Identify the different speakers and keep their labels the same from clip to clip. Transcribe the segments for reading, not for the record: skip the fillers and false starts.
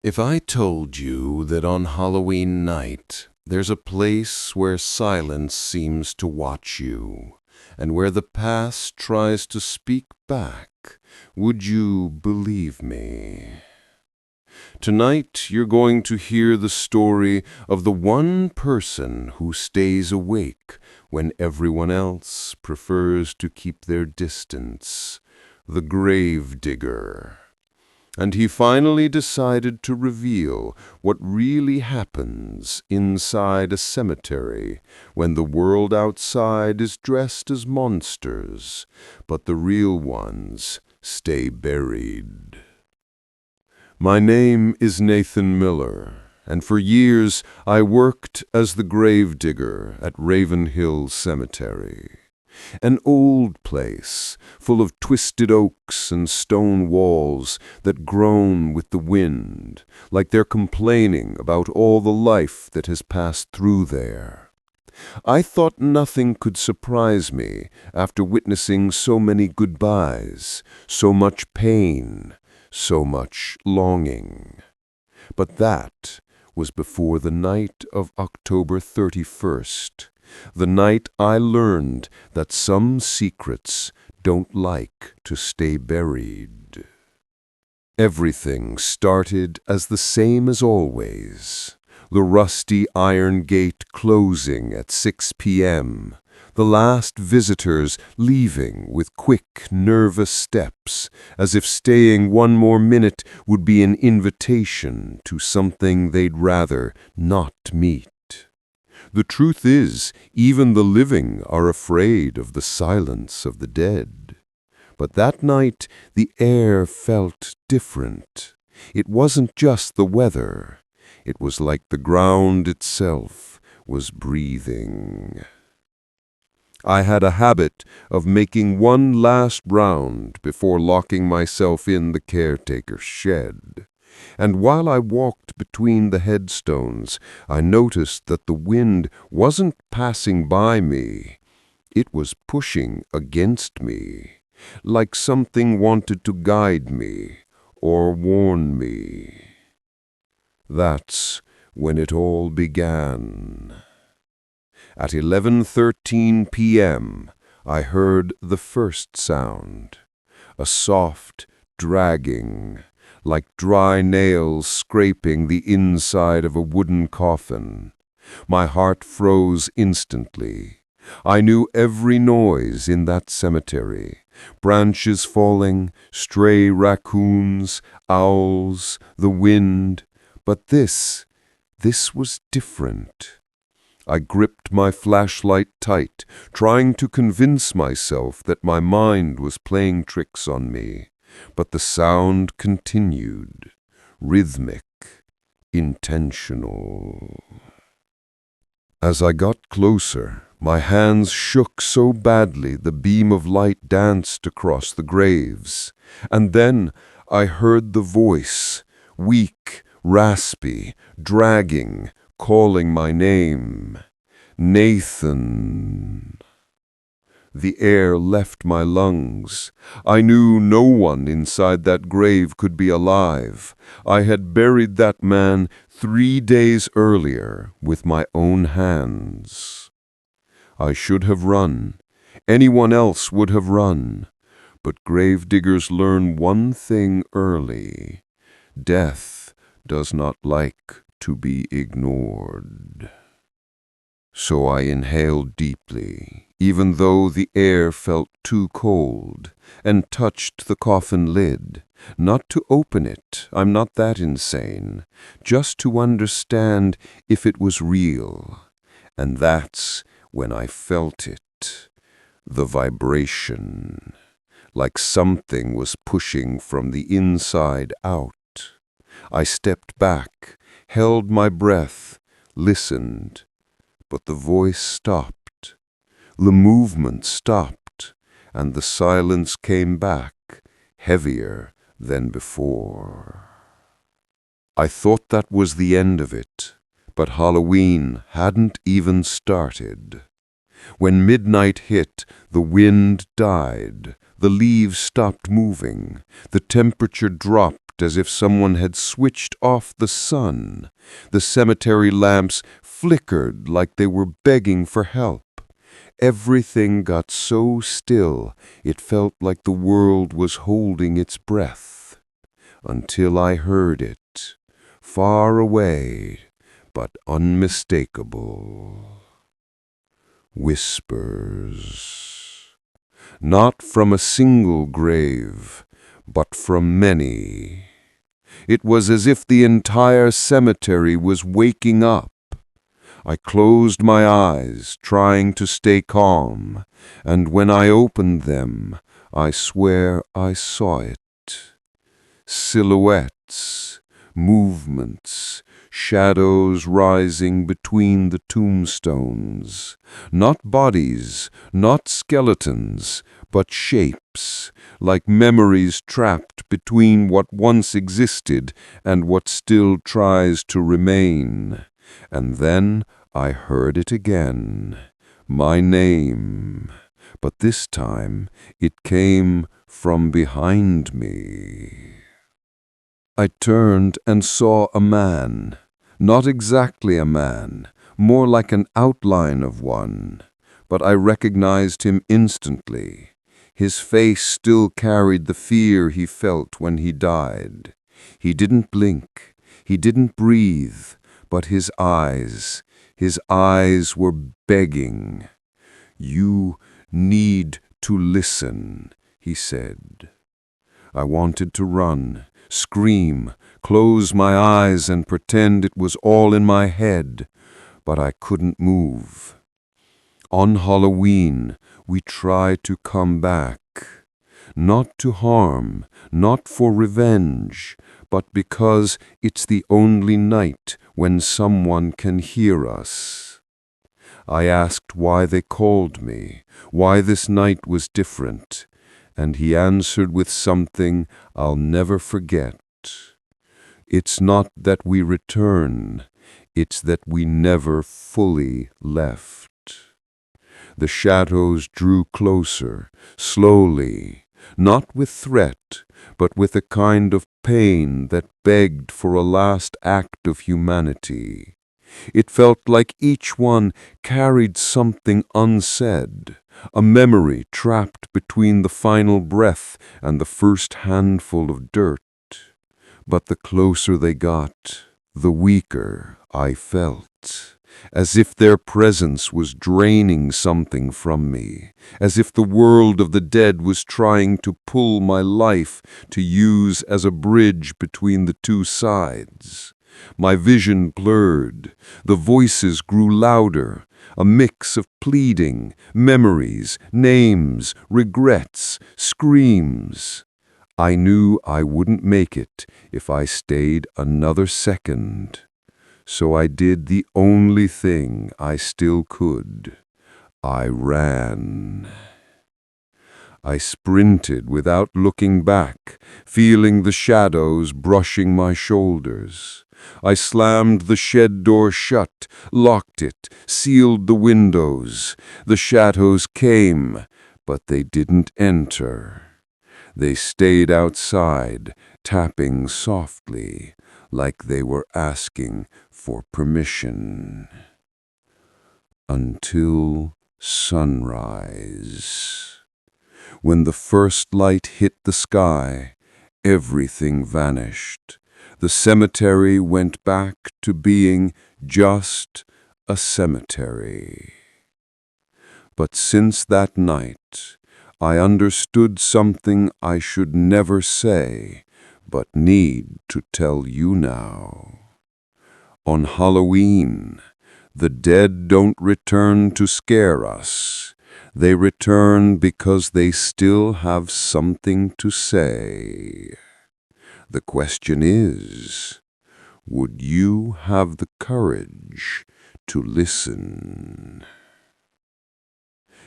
Speaker 1: If I told you that on Halloween night there's a place where silence seems to watch you, and where the past tries to speak back, would you believe me? Tonight you're going to hear the story of the one person who stays awake when everyone else prefers to keep their distance, the Gravedigger. And he finally decided to reveal what really happens inside a cemetery when the world outside is dressed as monsters, but the real ones stay buried. My name is Nathan Miller, and for years I worked as the gravedigger at Ravenhill Cemetery. An old place, full of twisted oaks and stone walls that groan with the wind, like they're complaining about all the life that has passed through there. I thought nothing could surprise me after witnessing so many goodbyes, so much pain, so much longing. But that was before the night of October 31st. The night I learned that some secrets don't like to stay buried. Everything started as the same as always. The rusty iron gate closing at 6 p.m., the last visitors leaving with quick, nervous steps, as if staying one more minute would be an invitation to something they'd rather not meet. The truth is, even the living are afraid of the silence of the dead. But that night, the air felt different. It wasn't just the weather. It was like the ground itself was breathing. I had a habit of making one last round before locking myself in the caretaker's shed. And while I walked between the headstones, I noticed that the wind wasn't passing by me. It was pushing against me, like something wanted to guide me or warn me. That's when it all began. At 11:13 p.m., I heard the first sound, a soft dragging, like dry nails scraping the inside of a wooden coffin. My heart froze instantly. I knew every noise in that cemetery: branches falling, stray raccoons, owls, the wind. But this was different. I gripped my flashlight tight, trying to convince myself that my mind was playing tricks on me. But the sound continued, rhythmic, intentional. As I got closer, my hands shook so badly the beam of light danced across the graves. And then I heard the voice, weak, raspy, dragging, calling my name. Nathan. The air left my lungs. I knew no one inside that grave could be alive. I had buried that man 3 days earlier with my own hands. I should have run. Anyone else would have run. But gravediggers learn one thing early: death does not like to be ignored. So I inhaled deeply, even though the air felt too cold, and touched the coffin lid, not to open it, I'm not that insane, just to understand if it was real. And that's when I felt it, the vibration, like something was pushing from the inside out. I stepped back, held my breath, listened, but the voice stopped. The movement stopped, and the silence came back, heavier than before. I thought that was the end of it, but Halloween hadn't even started. When midnight hit, the wind died, the leaves stopped moving, the temperature dropped darkened as if someone had switched off the sun. The cemetery lamps flickered like they were begging for help. Everything got so still, it felt like the world was holding its breath. Until I heard it, far away, but unmistakable. Whispers. Not from a single grave, but from many. It was as if the entire cemetery was waking up. I closed my eyes, trying to stay calm, and when I opened them, I swear I saw it. Silhouettes, movements, shadows rising between the tombstones. Not bodies, not skeletons, but shapes, like memories trapped between what once existed and what still tries to remain. And then I heard it again, my name, but this time it came from behind me. I turned and saw a man, not exactly a man, more like an outline of one, but I recognized him instantly. His face still carried the fear he felt when he died. He didn't blink, he didn't breathe, but his eyes were begging. "You need to listen," he said. I wanted to run, scream, close my eyes and pretend it was all in my head, but I couldn't move. On Halloween, we try to come back, not to harm, not for revenge, but because it's the only night when someone can hear us. I asked why they called me, why this night was different, and he answered with something I'll never forget. It's not that we return, it's that we never fully left. The shadows drew closer, slowly, not with threat, but with a kind of pain that begged for a last act of humanity. It felt like each one carried something unsaid, a memory trapped between the final breath and the first handful of dirt. But the closer they got, the weaker I felt, as if their presence was draining something from me, as if the world of the dead was trying to pull my life to use as a bridge between the two sides. My vision blurred, the voices grew louder, a mix of pleading, memories, names, regrets, screams. I knew I wouldn't make it if I stayed another second. So I did the only thing I still could. I ran. I sprinted without looking back, feeling the shadows brushing my shoulders. I slammed the shed door shut, locked it, sealed the windows. The shadows came, but they didn't enter. They stayed outside, tapping softly, like they were asking for permission. Until sunrise. When the first light hit the sky, everything vanished. The cemetery went back to being just a cemetery. But since that night, I understood something I should never say, but need to tell you now. On Halloween, the dead don't return to scare us. They return because they still have something to say. The question is, would you have the courage to listen?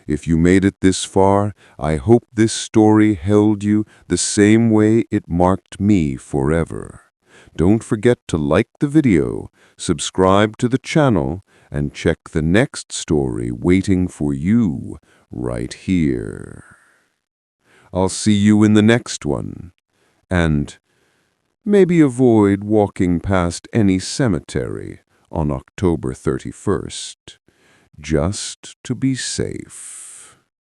Speaker 1: If you made it this far, I hope this story held you the same way it marked me forever. Don't forget to like the video, subscribe to the channel, and check the next story waiting for you right here. I'll see you in the next one, and Maybe avoid walking past any cemetery on October 31st, just to be safe.